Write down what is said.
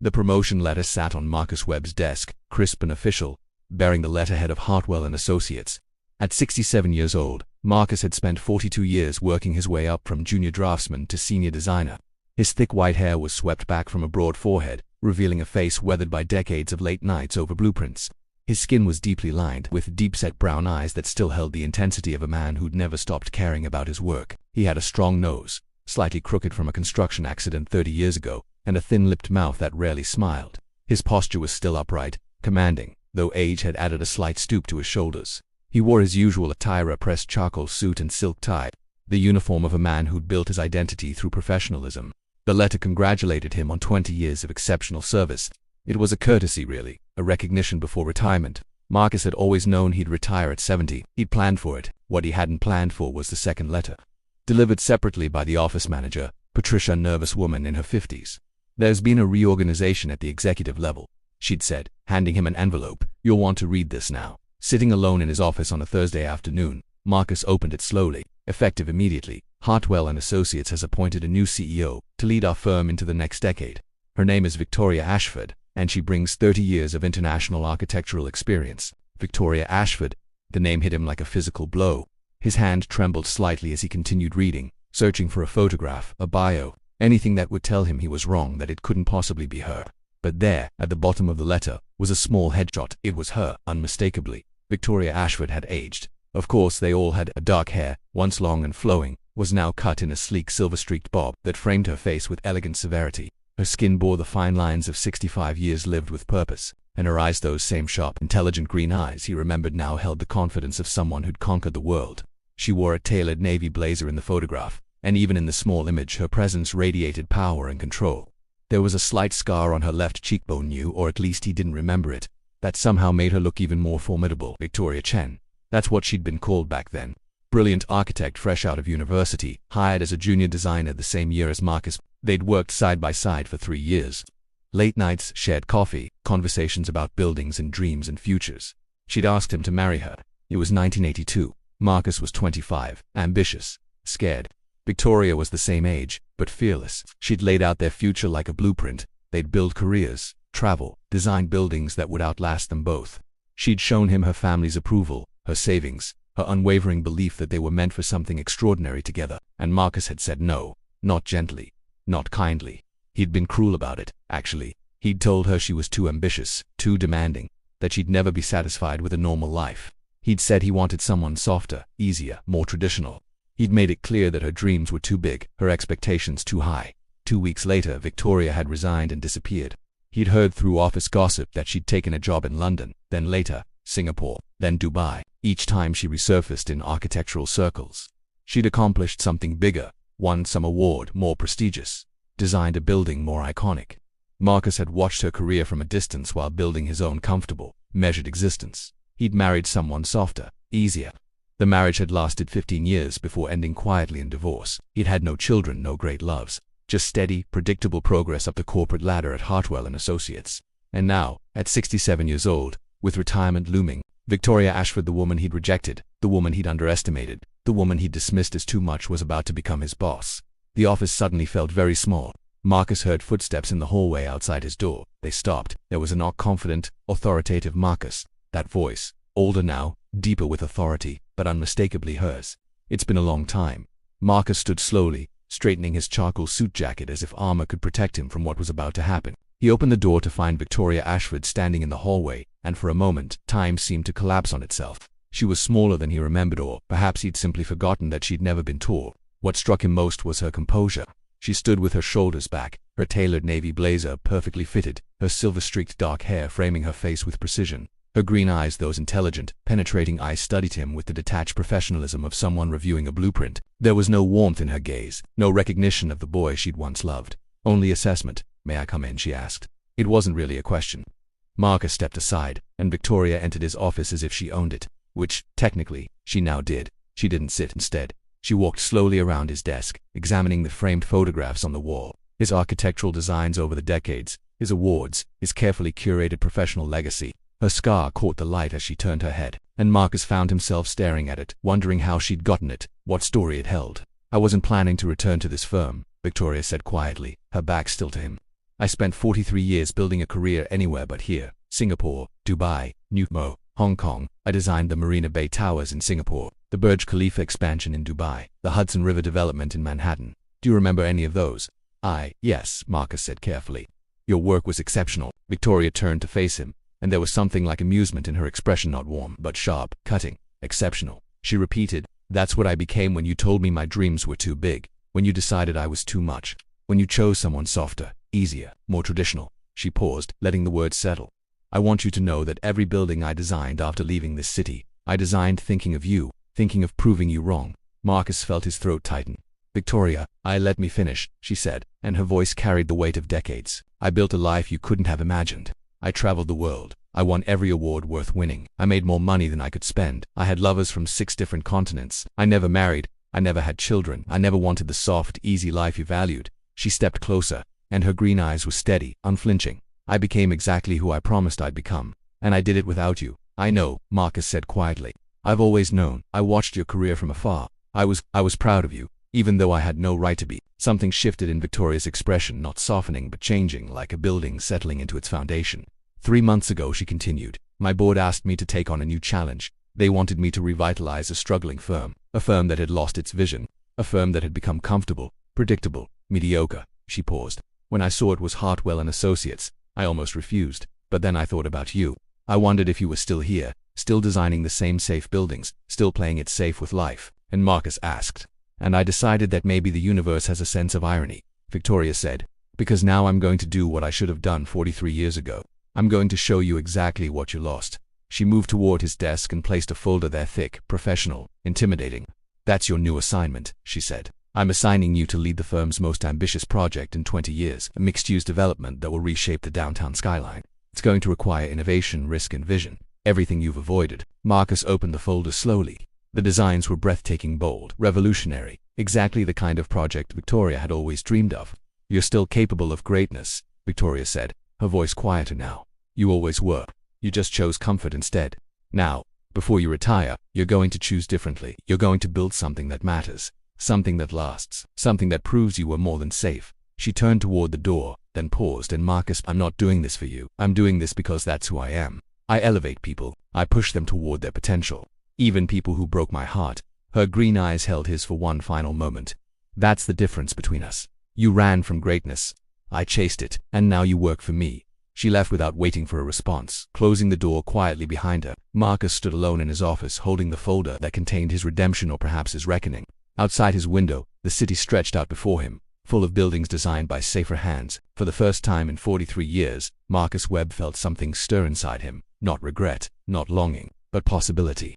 The promotion letter sat on Marcus Webb's desk, crisp and official, bearing the letterhead of Hartwell and Associates. At 67 years old, Marcus had spent 42 years working his way up from junior draftsman to senior designer. His thick white hair was swept back from a broad forehead, revealing a face weathered by decades of late nights over blueprints. His skin was deeply lined, with deep-set brown eyes that still held the intensity of a man who'd never stopped caring about his work. He had a strong nose, slightly crooked from a construction accident 30 years ago, and a thin-lipped mouth that rarely smiled. His posture was still upright, commanding, though age had added a slight stoop to his shoulders. He wore his usual attire, a pressed charcoal suit and silk tie, the uniform of a man who'd built his identity through professionalism. The letter congratulated him on 20 years of exceptional service. It was a courtesy, really, a recognition before retirement. Marcus had always known he'd retire at 70. He'd planned for it. What he hadn't planned for was the second letter. Delivered separately by the office manager, Patricia, a nervous woman in her 50s. "There's been a reorganization at the executive level," she'd said, handing him an envelope. "You'll want to read this now." Sitting alone in his office on a Thursday afternoon, Marcus opened it slowly. "Effective immediately, Hartwell and Associates has appointed a new CEO to lead our firm into the next decade. Her name is Victoria Ashford, and she brings 30 years of international architectural experience." Victoria Ashford. The name hit him like a physical blow. His hand trembled slightly as he continued reading, searching for a photograph, a bio, anything that would tell him he was wrong, that it couldn't possibly be her. But there, at the bottom of the letter, was a small headshot. It was her, unmistakably. Victoria Ashford had aged. Of course, they all had. A dark hair, once long and flowing, was now cut in a sleek silver-streaked bob that framed her face with elegant severity. Her skin bore the fine lines of 65 years lived with purpose, and her eyes, those same sharp, intelligent green eyes he remembered now, held the confidence of someone who'd conquered the world. She wore a tailored navy blazer in the photograph, and even in the small image her presence radiated power and control. There was a slight scar on her left cheekbone, new, or at least he didn't remember it, that somehow made her look even more formidable. Victoria Chen. That's what she'd been called back then. Brilliant architect fresh out of university, hired as a junior designer the same year as Marcus. They'd worked side by side for 3 years. Late nights, shared coffee, conversations about buildings and dreams and futures. She'd asked him to marry her. It was 1982. Marcus was 25, ambitious, scared. Victoria was the same age, but fearless. She'd laid out their future like a blueprint. They'd build careers, travel, design buildings that would outlast them both. She'd shown him her family's approval, her savings, her unwavering belief that they were meant for something extraordinary together. And Marcus had said no, not gently, not kindly. He'd been cruel about it, actually. He'd told her she was too ambitious, too demanding, that she'd never be satisfied with a normal life. He'd said he wanted someone softer, easier, more traditional. He'd made it clear that her dreams were too big, her expectations too high. 2 weeks later, Victoria had resigned and disappeared. He'd heard through office gossip that she'd taken a job in London, then later, Singapore, then Dubai. Each time she resurfaced in architectural circles. She'd accomplished something bigger, won some award more prestigious, designed a building more iconic. Marcus had watched her career from a distance while building his own comfortable, measured existence. He'd married someone softer, easier. The marriage had lasted 15 years before ending quietly in divorce. He'd had no children, no great loves, just steady, predictable progress up the corporate ladder at Hartwell and Associates. And now, at 67 years old, with retirement looming, Victoria Ashford, the woman he'd rejected, the woman he'd underestimated, the woman he'd dismissed as too much, was about to become his boss. The office suddenly felt very small. Marcus heard footsteps in the hallway outside his door. They stopped. There was a knock. Confident, authoritative Marcus. That voice, older now, deeper with authority, but unmistakably hers. "It's been a long time." Marcus stood slowly, straightening his charcoal suit jacket as if armor could protect him from what was about to happen. He opened the door to find Victoria Ashford standing in the hallway, and for a moment, time seemed to collapse on itself. She was smaller than he remembered, or perhaps he'd simply forgotten that she'd never been tall. What struck him most was her composure. She stood with her shoulders back, her tailored navy blazer perfectly fitted, her silver-streaked dark hair framing her face with precision. Her green eyes, those intelligent, penetrating eyes, studied him with the detached professionalism of someone reviewing a blueprint. There was no warmth in her gaze, no recognition of the boy she'd once loved. Only assessment. "May I come in?" she asked. It wasn't really a question. Marcus stepped aside, and Victoria entered his office as if she owned it, which, technically, she now did. She didn't sit. Instead, she walked slowly around his desk, examining the framed photographs on the wall, his architectural designs over the decades, his awards, his carefully curated professional legacy. Her scar caught the light as she turned her head, and Marcus found himself staring at it, wondering how she'd gotten it, what story it held. "I wasn't planning to return to this firm," Victoria said quietly, her back still to him. I spent 43 years building a career anywhere but here. Singapore, Dubai, New York, Hong Kong. I designed the Marina Bay Towers in Singapore, the Burj Khalifa expansion in Dubai, the Hudson River development in Manhattan. Do you remember any of those? Yes, Marcus said carefully. Your work was exceptional. Victoria turned to face him, and there was something like amusement in her expression, not warm, but sharp, cutting. Exceptional. She repeated, that's what I became when you told me my dreams were too big, when you decided I was too much, when you chose someone softer, easier, more traditional. She paused, letting the words settle. I want you to know that every building I designed after leaving this city, I designed thinking of you, thinking of proving you wrong. Marcus felt his throat tighten. Victoria, let me finish, she said, and her voice carried the weight of decades. I built a life you couldn't have imagined. I traveled the world. I won every award worth winning. I made more money than I could spend. I had lovers from 6 different continents. I never married. I never had children. I never wanted the soft, easy life you valued. She stepped closer, and her green eyes were steady, unflinching. I became exactly who I promised I'd become, and I did it without you. I know, Marcus said quietly. I've always known. I watched your career from afar. I was proud of you, even though I had no right to be. Something shifted in Victoria's expression, not softening but changing, like a building settling into its foundation. 3 months ago, she continued, my board asked me to take on a new challenge. They wanted me to revitalize a struggling firm, a firm that had lost its vision, a firm that had become comfortable, predictable, mediocre. She paused. When I saw it was Hartwell and Associates, I almost refused, but then I thought about you. I wondered if you were still here, still designing the same safe buildings, still playing it safe with life. And Marcus asked. And I decided that maybe the universe has a sense of irony, Victoria said, because now I'm going to do what I should have done 43 years ago. I'm going to show you exactly what you lost. She moved toward his desk and placed a folder there, thick, professional, intimidating. That's your new assignment, she said. I'm assigning you to lead the firm's most ambitious project in 20 years, a mixed-use development that will reshape the downtown skyline. It's going to require innovation, risk, and vision. Everything you've avoided. Marcus opened the folder slowly. The designs were breathtaking, bold, revolutionary, exactly the kind of project Victoria had always dreamed of. You're still capable of greatness, Victoria said, her voice quieter now. You always were. You just chose comfort instead. Now, before you retire, you're going to choose differently. You're going to build something that matters. Something that lasts, something that proves you were more than safe. She turned toward the door, then paused, and Marcus, I'm not doing this for you. I'm doing this because that's who I am. I elevate people. I push them toward their potential. Even people who broke my heart. Her green eyes held his for one final moment. That's the difference between us. You ran from greatness. I chased it, and now you work for me. She left without waiting for a response, closing the door quietly behind her. Marcus stood alone in his office, holding the folder that contained his redemption or perhaps his reckoning. Outside his window, the city stretched out before him, full of buildings designed by safer hands. For the first time in 43 years, Marcus Webb felt something stir inside him. Not regret, not longing, but possibility.